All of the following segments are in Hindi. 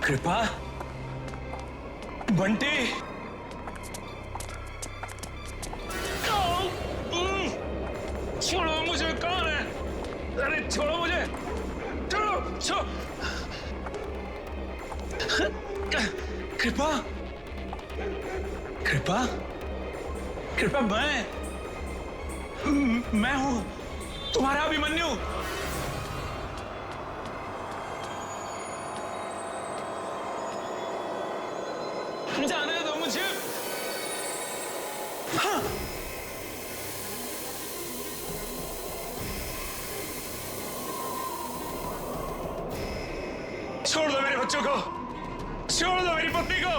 कृपा, बंटी, छोड़ो मुझे, कौन है? अरे छोड़ो मुझे, छोड़ो, छोड़ो। कृपा, कृपा, कृपा, मैं हूं तुम्हारा अभिमन्यु। जाने दो मुझे। हाँ। छोड़ दो मेरे बच्चों को, छोड़ दो मेरी पत्नी को,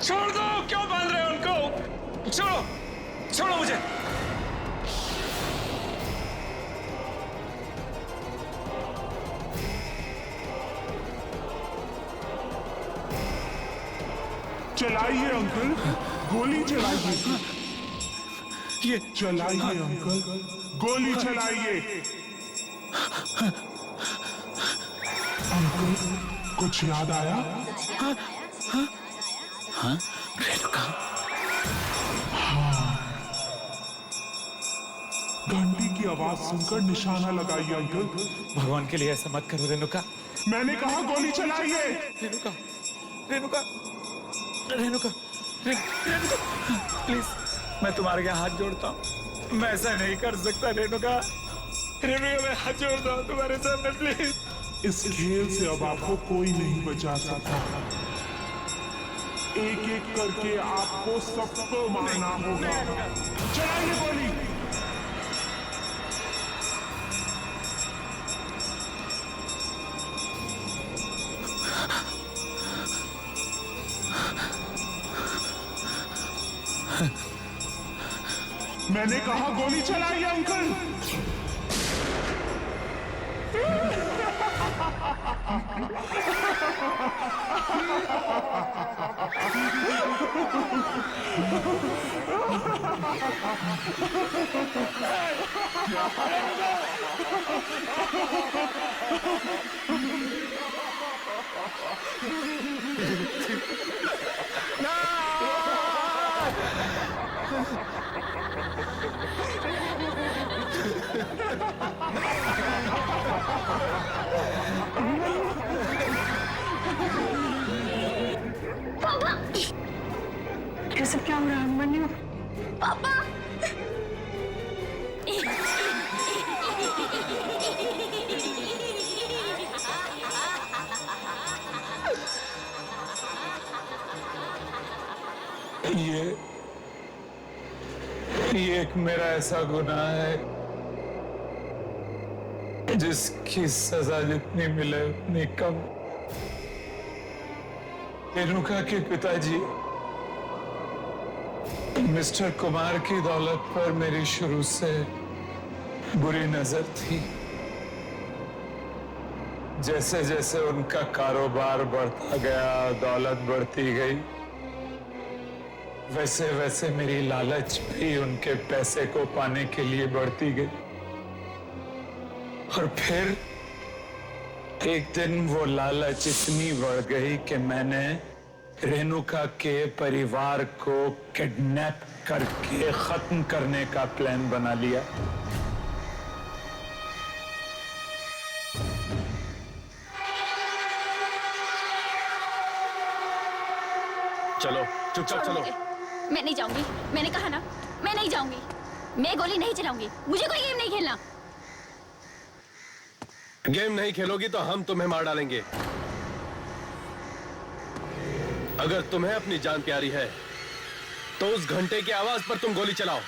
छोड़ दो। क्यों बांध रहे हो उनको? छोड़ो, छोड़ो मुझे। चलाइए अंकल, गोली चलाइए। ये चलाइए अंकल, गोली चलाइए। अंकल, कुछ याद आया? हाँ, रेणुका। हाँ, घंटी की आवाज सुनकर निशाना लगाइए अंकल। भगवान के लिए ऐसा मत करो रेणुका। मैंने कहा गोली चलाइए। रेणुका, रेणुका, रेणुका, रेणुका, प्लीज, मैं तुम्हारे यहाँ हाथ जोड़ता हूँ। मैं ऐसा नहीं कर सकता रेणुका। रेणुका, मैं हाथ जोड़ता हूँ तुम्हारे सामने, प्लीज। इस खेल से अब आपको कोई नहीं बचा सकता। एक एक करके आपको सबको मारना होगा। चलाइए गोली। मैंने कहा गोली चलाइए अंकल। ये सब क्या हो रहा है अभिमन्यु? पापा, ये एक मेरा ऐसा गुनाह है जिसकी सजा जितनी मिले उतनी कम। रेणुका के पिताजी मिस्टर कुमार की दौलत पर मेरी शुरू से बुरी नजर थी। जैसे जैसे उनका कारोबार बढ़ता गया, दौलत बढ़ती गई, वैसे वैसे मेरी लालच भी उनके पैसे को पाने के लिए बढ़ती गई। और फिर एक दिन वो लालच इतनी बढ़ गई कि मैंने रेणुका के परिवार को किडनैप करके खत्म करने का प्लान बना लिया। चलो चुपचाप चलो। मैं नहीं जाऊंगी। मैंने कहा ना, मैं नहीं जाऊंगी। मैं गोली नहीं चलाऊंगी। मुझे कोई गेम नहीं खेलना। गेम नहीं खेलोगी तो हम तुम्हें मार डालेंगे। अगर तुम्हें अपनी जान प्यारी है तो उस घंटे की आवाज पर तुम गोली चलाओ।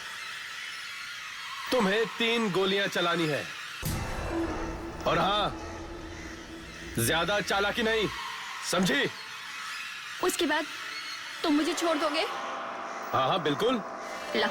तुम्हें 3 गोलियां चलानी है। और हाँ, ज्यादा चालाकी नहीं, समझी? उसके बाद तुम मुझे छोड़ दोगे? हाँ हाँ बिल्कुल। ला।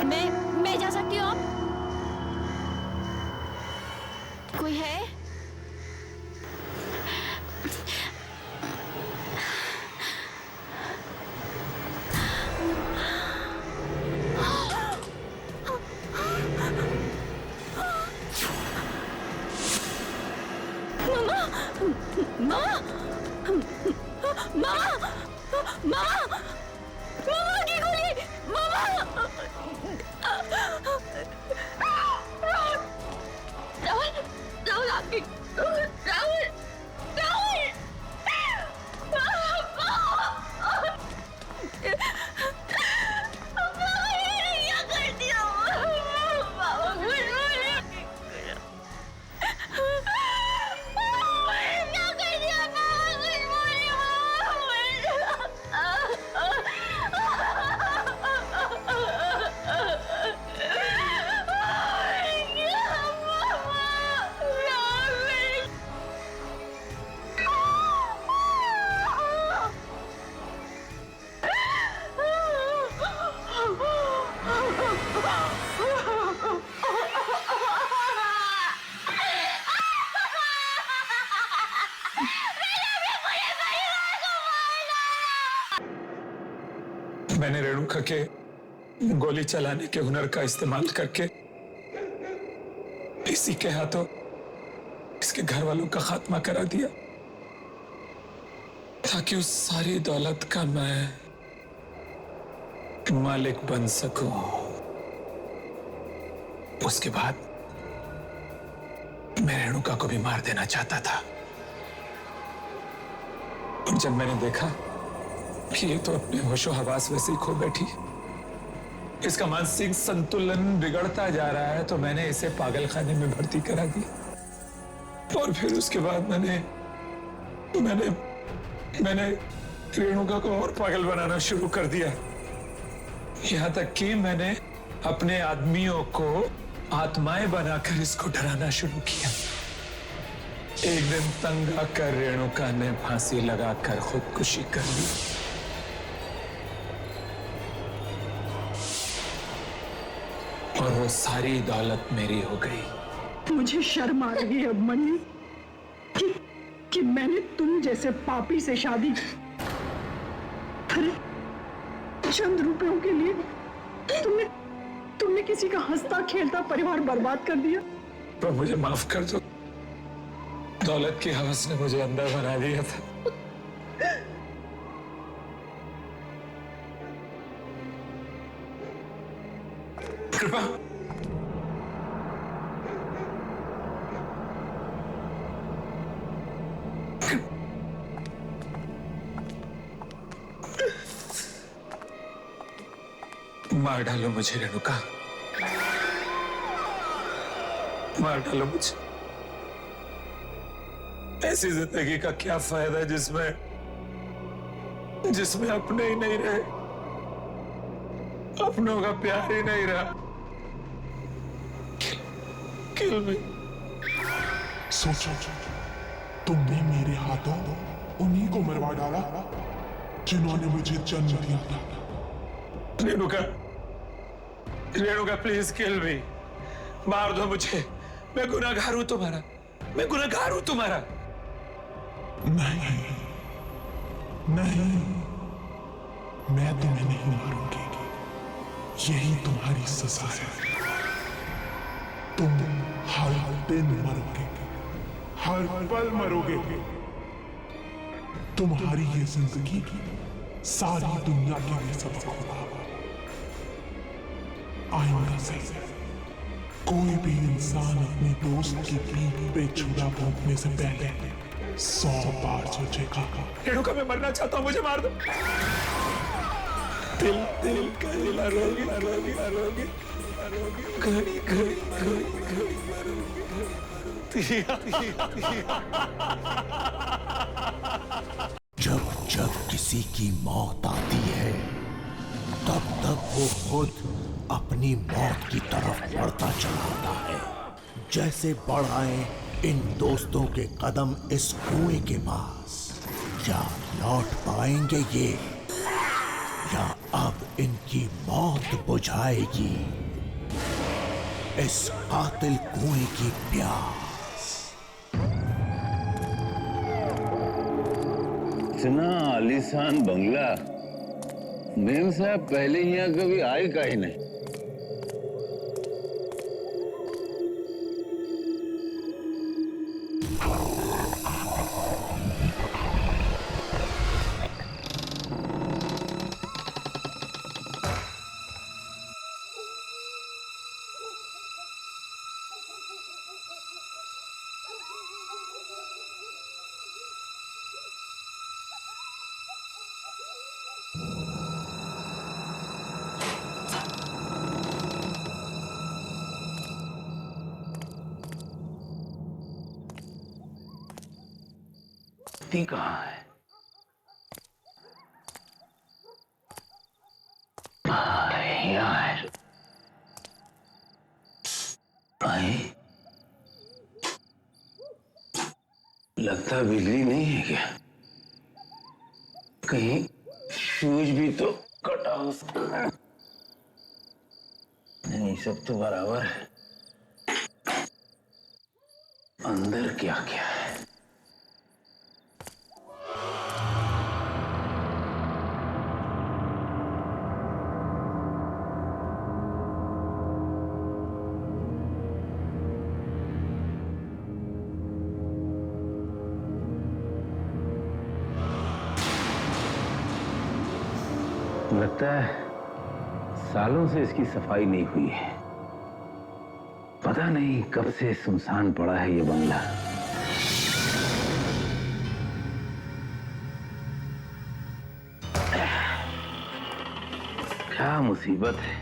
मैं जा सकती हूँ अब? कोई है? मामा की गोली! मामा! राहुल! राहुल आपकी! राहुल! राहुल! क्या कर दिया? मैंने रेणुका के गोली चलाने के हुनर का इस्तेमाल करके इसी के हाथों इसके घर वालों का खात्मा करा दिया, ताकि उस सारी दौलत का मैं मालिक बन सकूं। उसके बाद मैं रेणुका को भी मार देना चाहता था, और जब मैंने देखा कि ये तो अपने होशो हवास वैसे ही खो बैठी, इसका मानसिक संतुलन बिगड़ता जा रहा है, तो मैंने इसे पागलखाने में भर्ती करा दी। और फिर उसके बाद मैंने रेणुका को और पागल बनाना शुरू कर दिया, यहां तक कि मैंने अपने आदमियों को आत्माएं बनाकर इसको डराना शुरू किया। एक दिन तंग आकर रेणुका ने फांसी लगाकर खुदकुशी कर ली। और वो सारी दौलत मेरी हो गई। मुझे शर्म आ रही है मणि कि मैंने तुम जैसे पापी से शादी की। अरे चंद रुपयों के लिए तुमने किसी का हंसता खेलता परिवार बर्बाद कर दिया। पर मुझे माफ कर दो, दौलत की हवस ने मुझे अंधा बना दिया था। कृपा मार डालो मुझे रेणुका, मार डालो मुझे। ऐसी जिंदगी का क्या फायदा जिसमें अपने ही नहीं रहे, अपनों का प्यार ही नहीं रहा। किल मी। सोचो, तुमने मेरे हाथों उन्हीं को मरवा डाला जिन्होंने मुझे जन्म दिया था। रेणुका प्लीज किल मी, मार दो मुझे। मैं गुनहगार हूं तुम्हारा, मैं गुनहगार हूं तुम्हारा। नहीं, मैं तुम्हें नहीं मारूंगी, यही तुम्हारी सजा है। तुम हर दिन मरोगे, हर पल मरोगे। तुम्हारी ये जिंदगी सारी दुनिया के लिए सबक होगा। आइंदा से कोई भी इंसान अपने दोस्त की पीठ पे छुरा भोंकने से पहले 100 बार सोचेगा। रेणुका मैं मरना चाहता हूं, मुझे मार दो। दिल का हिला रोगी घड़ी जब किसी की मौत आती है तब वो खुद अपनी मौत की तरफ बढ़ता चला आता है। जैसे बढ़ाएं इन दोस्तों के कदम इस कुएं के पास, क्या लौट पाएंगे ये, या अब इनकी मौत बुझाएगी इस कातिल कुएं की प्यास। इतना आलीशान बंगला मेम साहब पहले यहाँ कभी आए का ही नहीं। कहाँ है? यहाँ है। भाई लगता बिजली नहीं है क्या? कहीं फ्यूज भी तो कटा हो सकता है। नहीं, सब तो बराबर है। अंदर क्या क्या है? लगता है सालों से इसकी सफाई नहीं हुई है। पता नहीं कब से सुनसान पड़ा है ये बंगला। क्या मुसीबत है।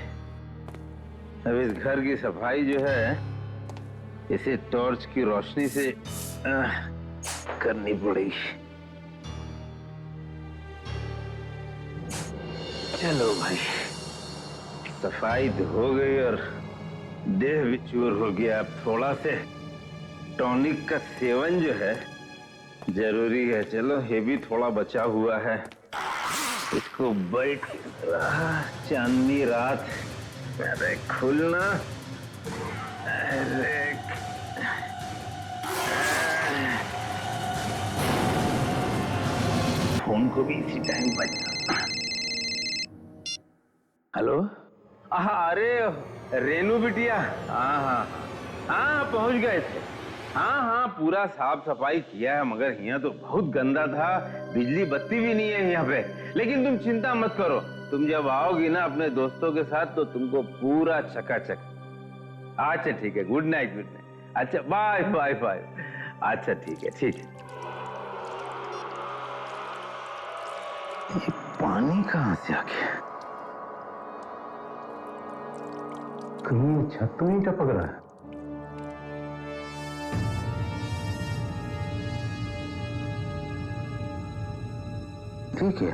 अब इस घर की सफाई जो है इसे टॉर्च की रोशनी से करनी पड़ेगी। चलो भाई, सफाई तो हो गई और देह भी चूर हो गया। अब थोड़ा से टॉनिक का सेवन जो है जरूरी है। चलो ये भी थोड़ा बचा हुआ है, इसको बैठ रहा चांदनी रात। अरे खुलना, अरे फोन को भी इसी टाइम बजना। हेलो, अरे रेनू बिटिया, हाँ पहुंच गए थे। हाँ पूरा साफ सफाई किया है, मगर यहाँ तो बहुत गंदा था। बिजली बत्ती भी नहीं है यहाँ पे। लेकिन तुम चिंता मत करो, तुम जब आओगी ना अपने दोस्तों के साथ तो तुमको पूरा चकाचक। अच्छा ठीक है, गुड नाइट गुड नाइट। अच्छा बाय बाय बाय। अच्छा ठीक है ठीक है। ये पानी कहाँ से आ गया? कहीं छत तो नहीं टपक रहा है? ठीक है,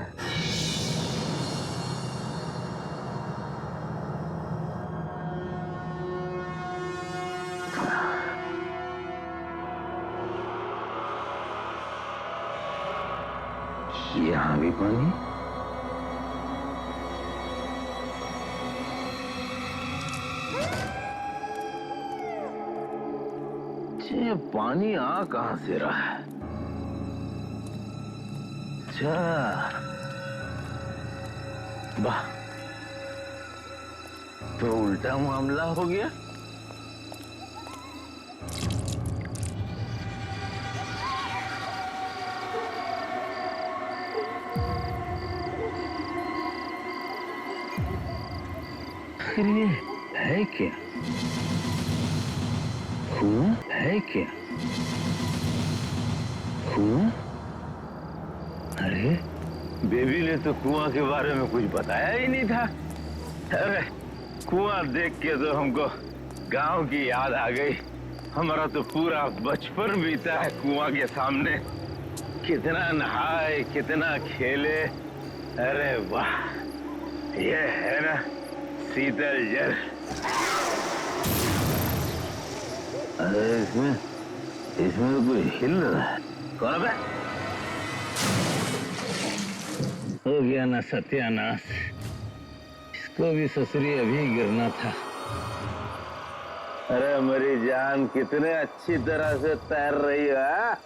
यहाँ भी पानी। ये पानी आ कहां से रहा है? अच्छा, वाह, तो उल्टा मामला हो गया। फिर ये है क्या? कुआं है क्या? कुआं? अरे बेबी ने तो कुआं के बारे में कुछ बताया ही नहीं था। अरे कुआं देख के तो हमको गांव की याद आ गई। हमारा तो पूरा बचपन बीता है कुआं के सामने। कितना नहाए, कितना खेले। अरे वाह, ये है ना शीतल जल। अरे इसमें तो कोई हिल रहा है। कौन है? हो गया ना सत्यानाश। इसको भी ससुरी अभी गिरना था। अरे मेरी जान कितने अच्छी तरह से तैर रही है,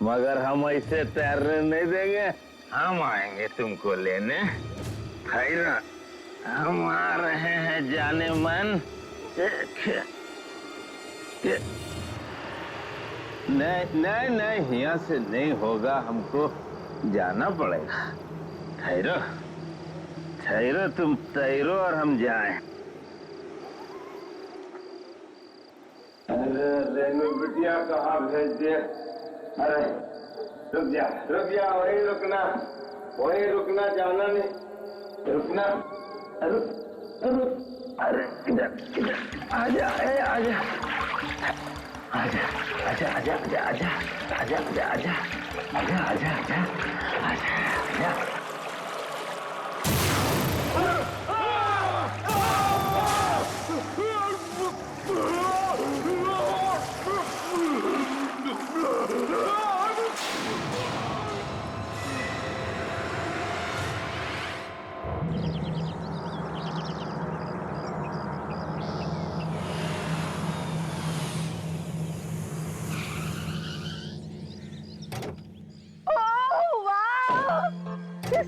मगर हम ऐसे तैरने नहीं देंगे। हम आएंगे तुमको लेने। खैर हम आ रहे हैं जाने मन। नहीं नहीं, यहाँ से नहीं होगा, हमको जाना पड़ेगा। ठहरो ठहरो, तुम तैरो और हम जाएं। अरे रेनू बिटिया कहाँ भेज दिया? अरे रुक जा, वहीं रुकना, जाना नहीं, रुकना। अरे किधर आजा आजा आजा आजा आजा आजा आजा आजा आजा आजा आजा आजा आजा आजा।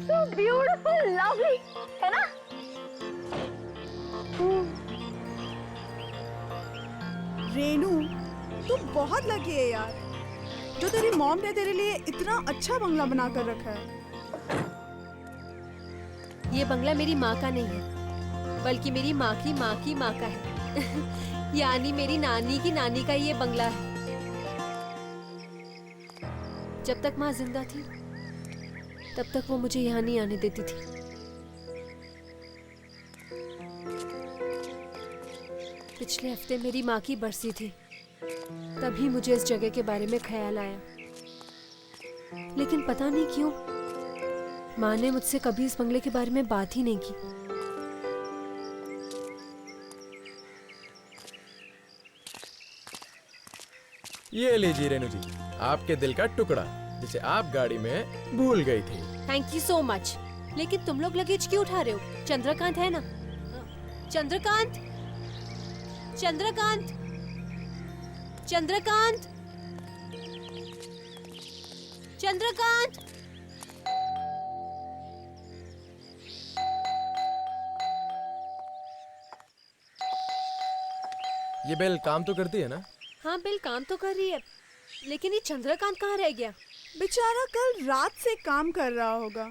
So beautiful, lovely, है ना? रेनू, तू बहुत लकी है यार, जो तेरी मॉम ने तेरे लिए इतना अच्छा बंगला बना कर रखा है। ये बंगला मेरी माँ का नहीं है, बल्कि मेरी माँ की माँ की माँ का है। यानी मेरी नानी की नानी का ये बंगला है। जब तक माँ जिंदा थी तब तक वो मुझे यहाँ नहीं आने देती थी। पिछले हफ्ते मेरी माँ की बरसी थी, तभी मुझे इस जगह के बारे में ख्याल आया। लेकिन पता नहीं क्यों माँ ने मुझसे कभी इस बंगले के बारे में बात ही नहीं की। ये लीजिए रेनू जी, आपके दिल का टुकड़ा जिसे आप गाड़ी में भूल गई थी। Thank you so much. लेकिन तुम लोग लगेज क्यों उठा रहे हो? चंद्रकांत है ना? चंद्रकांत, चंद्रकांत, चंद्रकांत, चंद्रकांत। ये बेल काम तो करती है ना? हाँ, बेल काम तो कर रही है, लेकिन ये चंद्रकांत कहाँ रह गया? बेचारा कल रात से काम कर रहा होगा,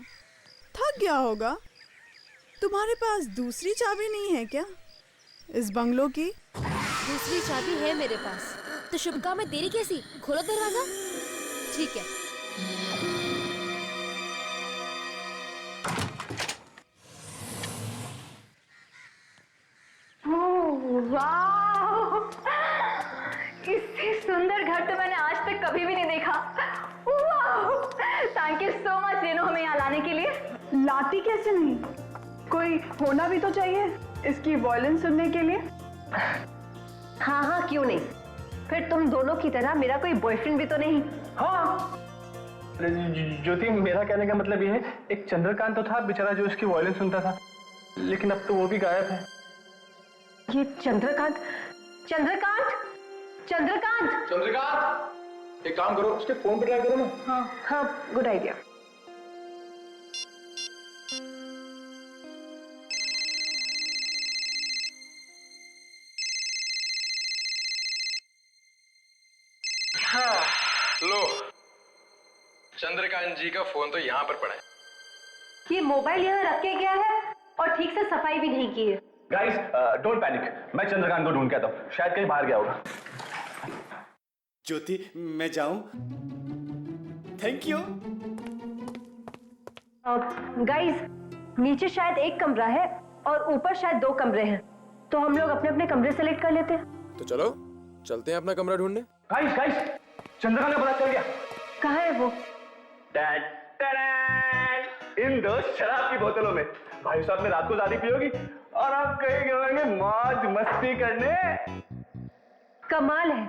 थक गया होगा। तुम्हारे पास दूसरी चाबी नहीं है क्या इस बंगलों की? दूसरी चाबी है मेरे पास। तो शुभ काम में देरी कैसी? खोलो दरवाजा। ठीक है। वाह, इससे सुंदर घर तो मैंने आज तक कभी भी नहीं देखा। Thank you so much Renu, हमें यहाँ लाने के लिए। लाती कैसे नहीं, कोई होना भी तो चाहिए इसकी वॉयलिन सुनने के लिए। हाँ हाँ, क्यों नहीं। फिर तुम दोनों की तरह मेरा कोई बॉयफ्रेंड भी तो नहीं। हाँ ज्योति, मेरा कहने का मतलब ये है, एक चंद्रकांत तो था बेचारा जो उसकी वॉयलिन सुनता था, लेकिन अब तो वो भी गायब है। ये चंद्रकांत, चंद्रकांत, चंद्रकांत, चंद्रकांत, एक काम करो, उसके फोन पे ट्राई करो ना। हाँ हाँ, गुड आइडिया। हाँ, लो, चंद्रकांत जी का फोन तो यहाँ पर पड़ा है। ये मोबाइल यहाँ रख के गया है और ठीक से सफाई भी नहीं की है। गाइस डोंट पैनिक, मैं चंद्रकांत को ढूंढ के आता हूँ, शायद कहीं बाहर गया होगा। ज्योति, मैं जाऊं? Thank you. गाइस, नीचे शायद एक कमरा है और ऊपर शायद 2 कमरे हैं, तो हम लोग अपने अपने कमरे सेलेक्ट कर लेते हैं। तो चलो चलते हैं अपना कमरा ढूंढने। गाइस गाइस, चंद्रकांत का पता चल गया। कहाँ है वो? इन 2 शराब की बोतलों में। भाई साहब ने रात को ज्यादा पियोगी और आप कहीं गए मौज मस्ती करने। कमाल है,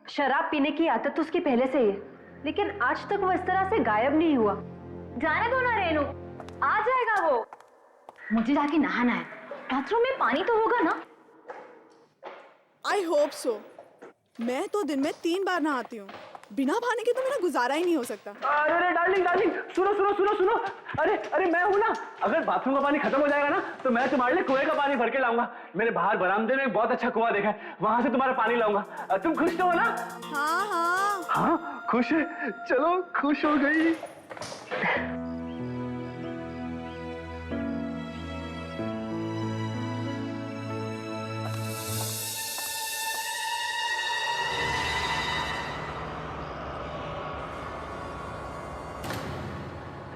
शराब पीने की आदत तो उसकी पहले से ही है, लेकिन आज तक वो इस तरह से गायब नहीं हुआ। जाने दो ना रेनू, आ जाएगा वो। मुझे जाके नहाना है। बाथरूम में पानी तो होगा ना? I hope so. मैं तो दिन में 3 बार नहाती हूँ। बिना पानी के तो मेरा गुजारा ही नहीं हो सकता। अरे डार्लिंग डार्लिंग, सुनो सुनो सुनो सुनो। अरे अरे मैं हूँ ना, अगर बाथरूम का पानी खत्म हो जाएगा ना तो मैं तुम्हारे लिए कुएं का पानी भर के लाऊंगा। मैंने बाहर बरामदे में बहुत अच्छा कुआं देखा है, वहां से तुम्हारा पानी लाऊंगा। तुम खुश तो हो ना? हाँ हाँ हाँ खुश है, चलो खुश हो गई।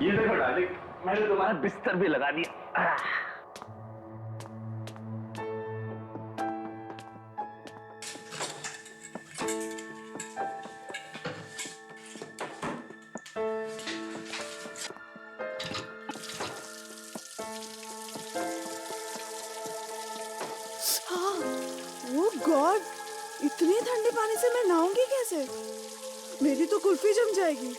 ये देखो डार्लिंग, मैंने तुम्हारा बिस्तर भी लगा दिया। हाँ, वो गॉड, इतने ठंडे पानी से मैं नहाऊंगी कैसे? मेरी तो कुल्फी जम जाएगी।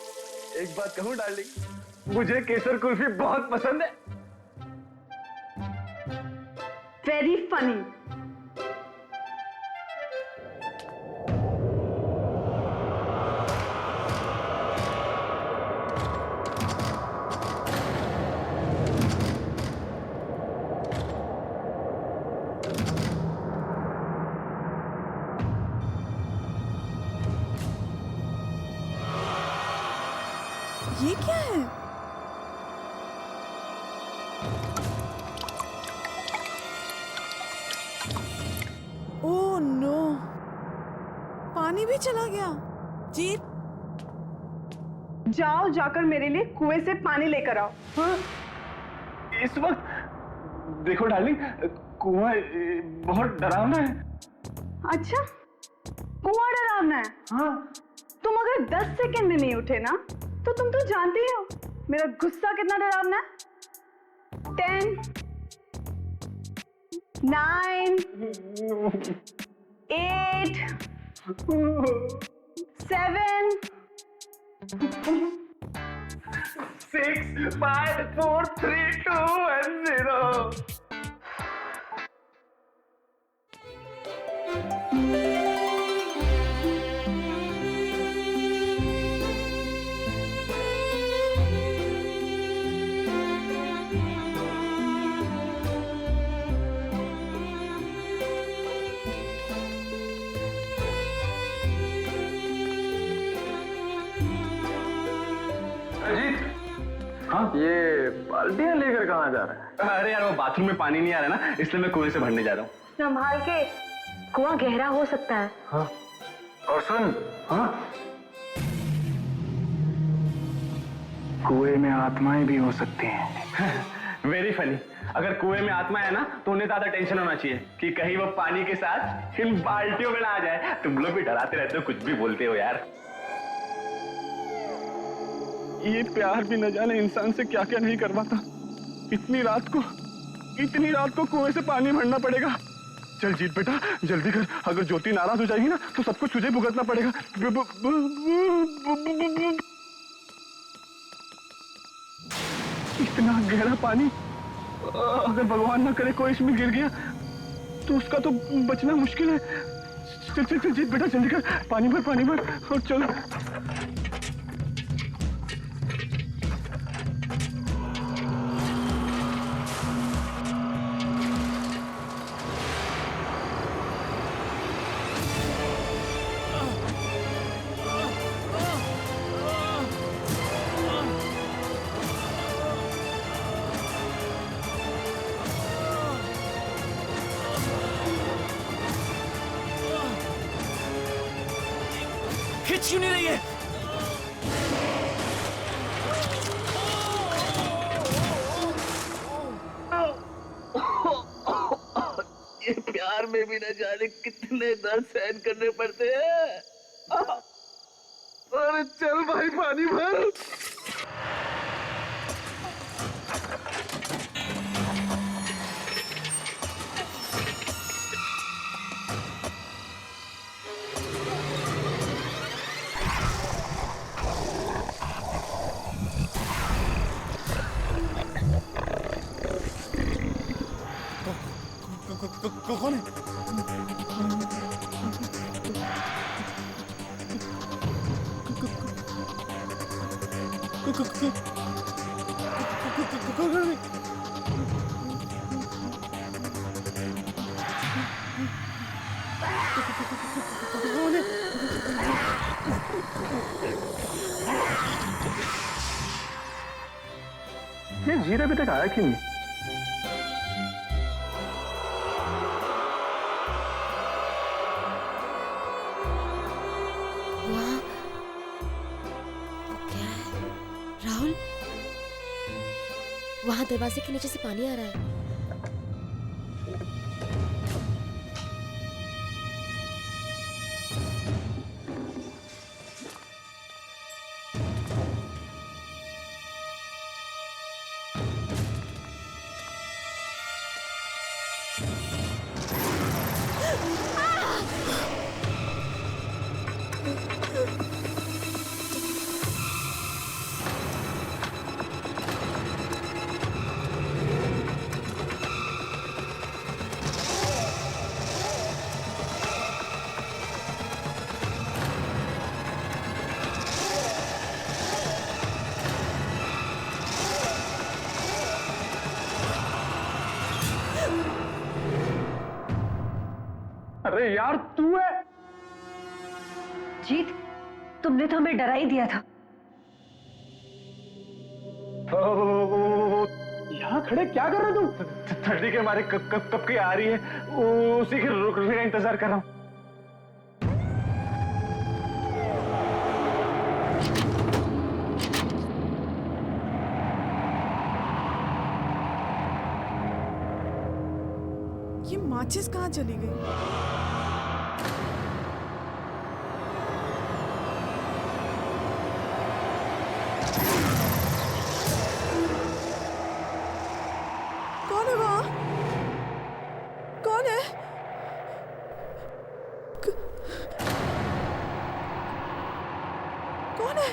एक बात कहूँ डार्लिंग, मुझे केसर कुल्फी बहुत पसंद है। Very funny. ये क्या है? ओह नो, पानी भी चला गया। जीत, जाओ जाकर मेरे लिए कुएं से पानी लेकर आओ। हाँ? इस वक्त? देखो डार्लिंग, कुआं बहुत डरावना है। अच्छा, कुआं डरावना है? हाँ। तुम अगर 10 सेकंड में नहीं उठे ना तो तुम तो जानती हो मेरा गुस्सा कितना डरावना है। 10, 9, 8, 7, 6, 5, 4, 3, 2 and 0। हाँ, ये बाल्टियां लेकर कहाँ जा रहा है? अरे यार, वो बाथरूम में पानी नहीं आ रहा ना, इसलिए मैं कुएं से भरने जा रहा हूँ। संभाल के, कुआं गहरा हो सकता है। हाँ, और सुन, हाँ, कुएं में आत्माएं भी हो सकती हैं। Very funny. अगर कुएं में आत्मा है ना तो उन्हें ज्यादा टेंशन होना चाहिए कि कहीं वो पानी के साथ इन बाल्टियों में ना आ जाए। तुम लोग भी डराते रहते हो, कुछ भी बोलते हो यार। ये प्यार भी न जाने इंसान से क्या क्या नहीं करवाता। इतनी रात को कुएं से पानी भरना पड़ेगा। चल जीत बेटा, जल्दी कर, अगर ज्योति नाराज हो जाएगी ना तो सब कुछ तुझे भुगतना पड़ेगा। इतना गहरा पानी, अगर भगवान ना करे कोई इसमें गिर गया तो उसका तो बचना मुश्किल है। चल चल चल जीत बेटा, जल्दी कर, पानी भर और चल। खिंच क्यों नहीं रही है? ये प्यार में भी न जाने कितने दर्द सहन करने पड़ते हैं। अरे चल भाई, पानी भर। कौन है? ये जीत अभी तक आया क्यों नहीं? वाह, वो क्या है? राहुल, वहां दरवाजे के नीचे से पानी आ रहा है। अरे यार तू है? जीत, तुमने तो हमें डरा ही दिया था। यहाँ खड़े क्या कर रहे तुम? ठंडी के मारे कब की आ रही है, उसी के रुकने का इंतजार कर रहा हूँ। ये माचिस कहाँ चली गई? कौन है वहाँ? कौन है? कौन है?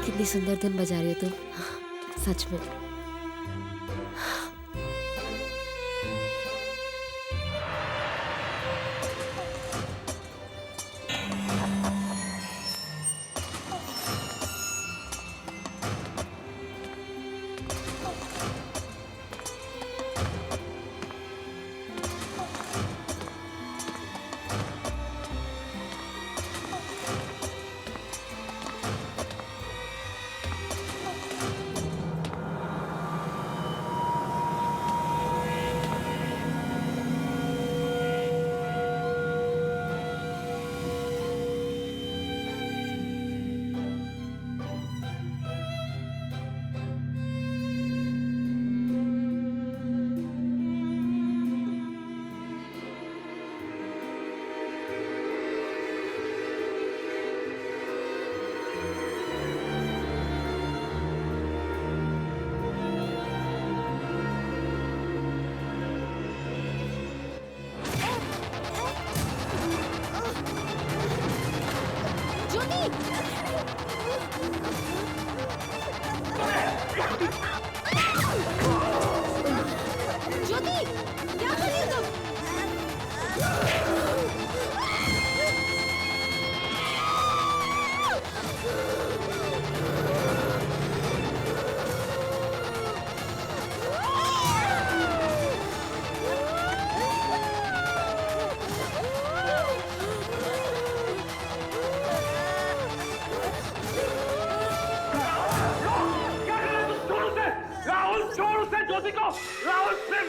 कितनी सुंदर धुन बजा रही हो तुम, सच में। ज्योति को राहुल सिंह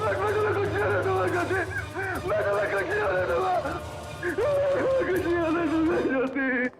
मैं तुम्हें कुछ नहीं होने दूंगा।